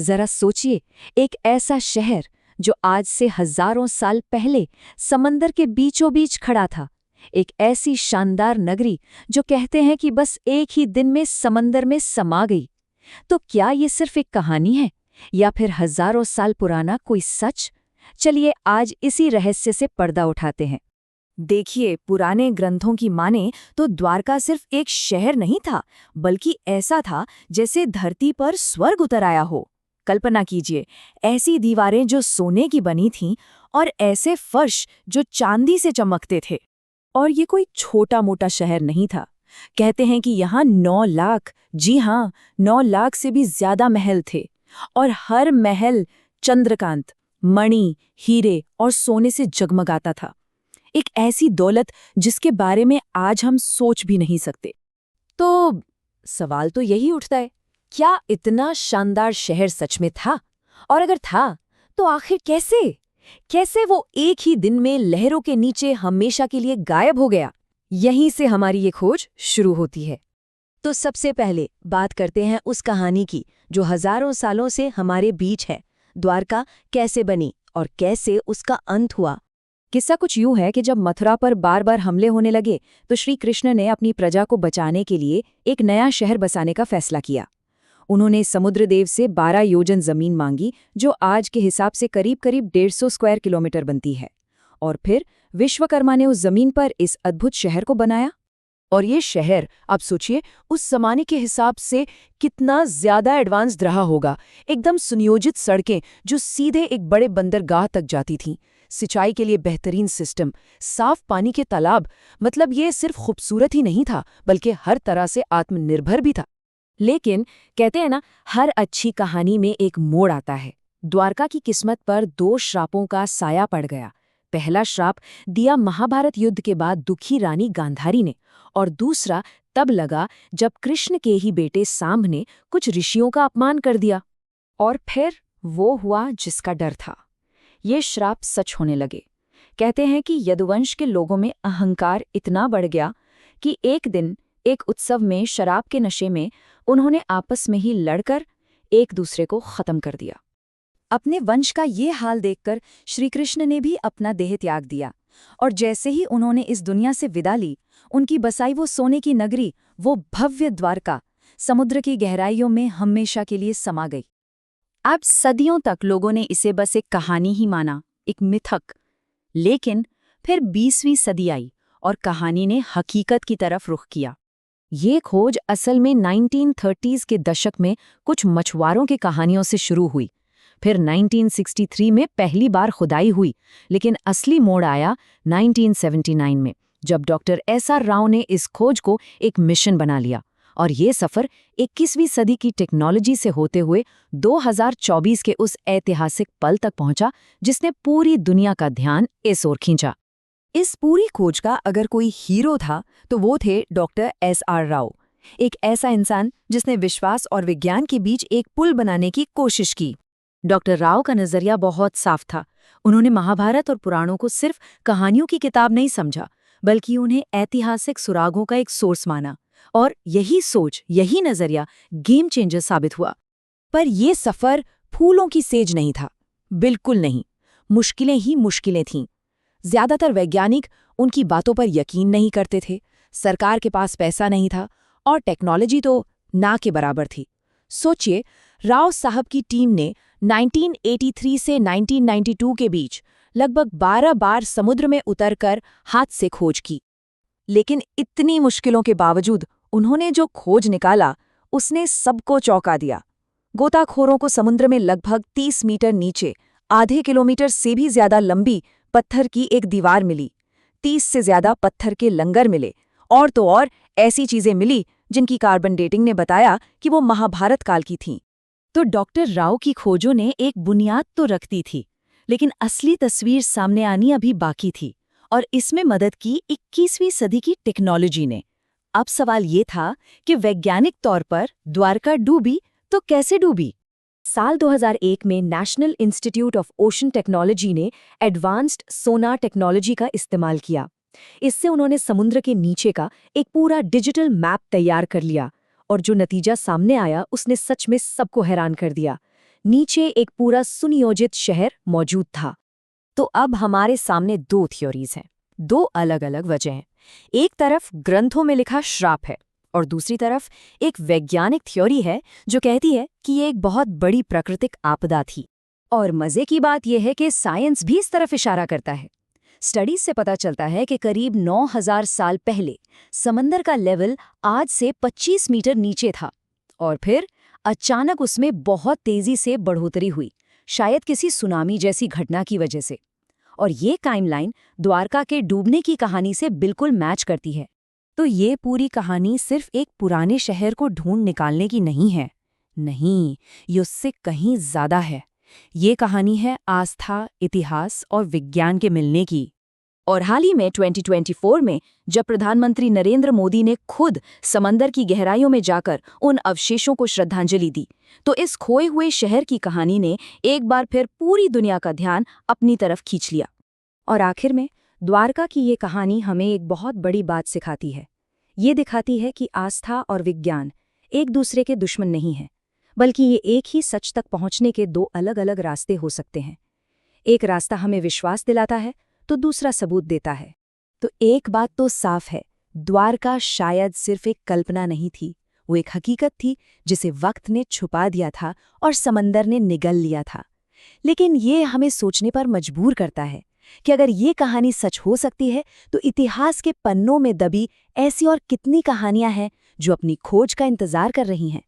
जरा सोचिए, एक ऐसा शहर जो आज से हजारों साल पहले समंदर के बीचों बीच खड़ा था, एक ऐसी शानदार नगरी जो कहते हैं कि बस एक ही दिन में समंदर में समा गई। तो क्या ये सिर्फ एक कहानी है या फिर हजारों साल पुराना कोई सच? चलिए आज इसी रहस्य से पर्दा उठाते हैं। देखिए, पुराने ग्रंथों की माने तो द्वारका सिर्फ एक शहर नहीं था, बल्कि ऐसा था जैसे धरती पर स्वर्ग उतर आया हो। कल्पना कीजिए, ऐसी दीवारें जो सोने की बनी थीं और ऐसे फर्श जो चांदी से चमकते थे। और ये कोई छोटा मोटा शहर नहीं था। कहते हैं कि यहाँ 9 लाख, जी हाँ, 9 लाख से भी ज्यादा महल थे, और हर महल चंद्रकांत, मणि, हीरे और सोने से जगमगाता था। एक ऐसी दौलत जिसके बारे में आज हम सोच भी नहीं सकते। तो सवाल तो यही उठता है, क्या इतना शानदार शहर सच में था? और अगर था, तो आखिर कैसे वो एक ही दिन में लहरों के नीचे हमेशा के लिए गायब हो गया? यहीं से हमारी ये खोज शुरू होती है। तो सबसे पहले बात करते हैं उस कहानी की जो हजारों सालों से हमारे बीच है। द्वारका कैसे बनी और कैसे उसका अंत हुआ। किस्सा कुछ यूं है कि जब मथुरा पर बार बार हमले होने लगे तो श्री कृष्ण ने अपनी प्रजा को बचाने के लिए एक नया शहर बसाने का फैसला किया। उन्होंने समुद्रदेव से 12 योजन जमीन मांगी, जो आज के हिसाब से करीब 150 स्क्वायर किलोमीटर बनती है। और फिर विश्वकर्मा ने उस जमीन पर इस अद्भुत शहर को बनाया। और ये शहर, आप सोचिए, उस जमाने के हिसाब से कितना ज्यादा एडवांस्ड रहा होगा। एकदम सुनियोजित सड़कें जो सीधे एक बड़े बंदरगाह तक जाती थीं, सिंचाई के लिए बेहतरीन सिस्टम, साफ पानी के तालाब। मतलब ये सिर्फ खूबसूरत ही नहीं था, बल्कि हर तरह से आत्मनिर्भर भी था। लेकिन कहते हैं ना, हर अच्छी कहानी में एक मोड़ आता है। द्वारका की किस्मत पर 2 श्रापों का साया पड़ गया। पहला श्राप दिया महाभारत युद्ध के बाद दुखी रानी गांधारी ने, और दूसरा तब लगा जब कृष्ण के ही बेटे सांब ने कुछ ऋषियों का अपमान कर दिया। और फिर वो हुआ जिसका डर था। ये श्राप सच होने लगे। कहते हैं कि यदुवंश के लोगों में अहंकार इतना बढ़ गया कि एक दिन एक उत्सव में शराब के नशे में उन्होंने आपस में ही लड़कर एक दूसरे को खत्म कर दिया। अपने वंश का ये हाल देखकर श्रीकृष्ण ने भी अपना देह त्याग दिया, और जैसे ही उन्होंने इस दुनिया से विदा ली, उनकी बसाई वो सोने की नगरी, वो भव्य द्वारका, समुद्र की गहराइयों में हमेशा के लिए समा गई। अब सदियों तक लोगों ने इसे बस एक कहानी ही माना, एक मिथक। लेकिन फिर 20वीं सदी आई और कहानी ने हकीकत की तरफ रुख किया। ये खोज असल में 1930s के दशक में कुछ मछुआरों की कहानियों से शुरू हुई। फिर 1963 में पहली बार खुदाई हुई, लेकिन असली मोड़ आया 1979 में, जब डॉक्टर SR राव ने इस खोज को एक मिशन बना लिया। और ये सफ़र 21वीं सदी की टेक्नोलॉजी से होते हुए 2024 के उस ऐतिहासिक पल तक पहुंचा जिसने पूरी दुनिया का ध्यान इस ओर खींचा। इस पूरी खोज का अगर कोई हीरो था तो वो थे डॉक्टर SR राव, एक ऐसा इंसान जिसने विश्वास और विज्ञान के बीच एक पुल बनाने की कोशिश की। डॉक्टर राव का नजरिया बहुत साफ था। उन्होंने महाभारत और पुराणों को सिर्फ कहानियों की किताब नहीं समझा, बल्कि उन्हें ऐतिहासिक सुरागों का एक सोर्स माना। और यही सोच, यही नजरिया गेम चेंजर साबित हुआ। पर यह सफर फूलों की सेज नहीं था, बिल्कुल नहीं। मुश्किलें ही मुश्किलें थीं। ज्यादातर वैज्ञानिक उनकी बातों पर यकीन नहीं करते थे, सरकार के पास पैसा नहीं था, और टेक्नोलॉजी तो ना के बराबर थी। सोचिए, राव साहब की टीम ने 1983 से 1992 के बीच लगभग 12 बार समुद्र में उतरकर हाथ से खोज की। लेकिन इतनी मुश्किलों के बावजूद उन्होंने जो खोज निकाला, उसने सबको चौंका दिया। गोताखोरों को समुद्र में लगभग 30 मीटर नीचे, आधे किलोमीटर से भी ज्यादा लंबी पत्थर की एक दीवार मिली। 30 से ज्यादा पत्थर के लंगर मिले, और तो और ऐसी चीजें मिली जिनकी कार्बन डेटिंग ने बताया कि वो महाभारत काल की थीं। तो डॉक्टर राव की खोजों ने एक बुनियाद तो रख दी थी, लेकिन असली तस्वीर सामने आनी अभी बाकी थी। और इसमें मदद की 21वीं सदी की टेक्नोलॉजी ने। अब सवाल ये था कि वैज्ञानिक तौर पर द्वारका डूबी तो कैसे डूबी? साल 2001 में national institute of ocean technology ने एडवांस्ड सोनार टेक्नोलॉजी का इस्तेमाल किया। इससे उन्होंने समुद्र के नीचे का एक पूरा डिजिटल मैप तैयार कर लिया, और जो नतीजा सामने आया उसने सच में सबको हैरान कर दिया। नीचे एक पूरा सुनियोजित शहर मौजूद था। तो अब हमारे सामने दो थ्योरीज हैं, दो अलग अलग वजहें। एक तरफ ग्रंथों में लिखा श्राप है और दूसरी तरफ एक वैज्ञानिक थ्योरी है जो कहती है कि ये एक बहुत बड़ी प्राकृतिक आपदा थी। और मजे की बात यह है कि साइंस भी इस तरफ इशारा करता है। स्टडीज से पता चलता है कि करीब 9000 साल पहले समंदर का लेवल आज से 25 मीटर नीचे था और फिर अचानक उसमें बहुत तेजी से बढ़ोतरी हुई, शायद किसी सुनामी जैसी घटना की वजह से। और ये टाइमलाइन द्वारका के डूबने की कहानी से बिल्कुल मैच करती है। तो ये पूरी कहानी सिर्फ एक पुराने शहर को ढूंढ निकालने की नहीं है। नहीं, ये उससे कहीं ज्यादा है। ये कहानी है आस्था, इतिहास और विज्ञान के मिलने की। और हाल ही में 2024 में जब प्रधानमंत्री नरेंद्र मोदी ने खुद समंदर की गहराइयों में जाकर उन अवशेषों को श्रद्धांजलि दी, तो इस खोए हुए शहर की कहानी ने एक बार फिर पूरी दुनिया का ध्यान अपनी तरफ खींच लिया। और आखिर में द्वारका की ये कहानी हमें एक बहुत बड़ी बात सिखाती है। ये दिखाती है कि आस्था और विज्ञान एक दूसरे के दुश्मन नहीं हैं, बल्कि ये एक ही सच तक पहुंचने के दो अलग अलग रास्ते हो सकते हैं। एक रास्ता हमें विश्वास दिलाता है तो दूसरा सबूत देता है। तो एक बात तो साफ है, द्वारका शायद सिर्फ एक कल्पना नहीं थी, वो एक हकीकत थी जिसे वक्त ने छुपा दिया था और समंदर ने निगल लिया था। लेकिन ये हमें सोचने पर मजबूर करता है कि अगर ये कहानी सच हो सकती है तो इतिहास के पन्नों में दबी ऐसी और कितनी कहानियां हैं जो अपनी खोज का इंतजार कर रही हैं।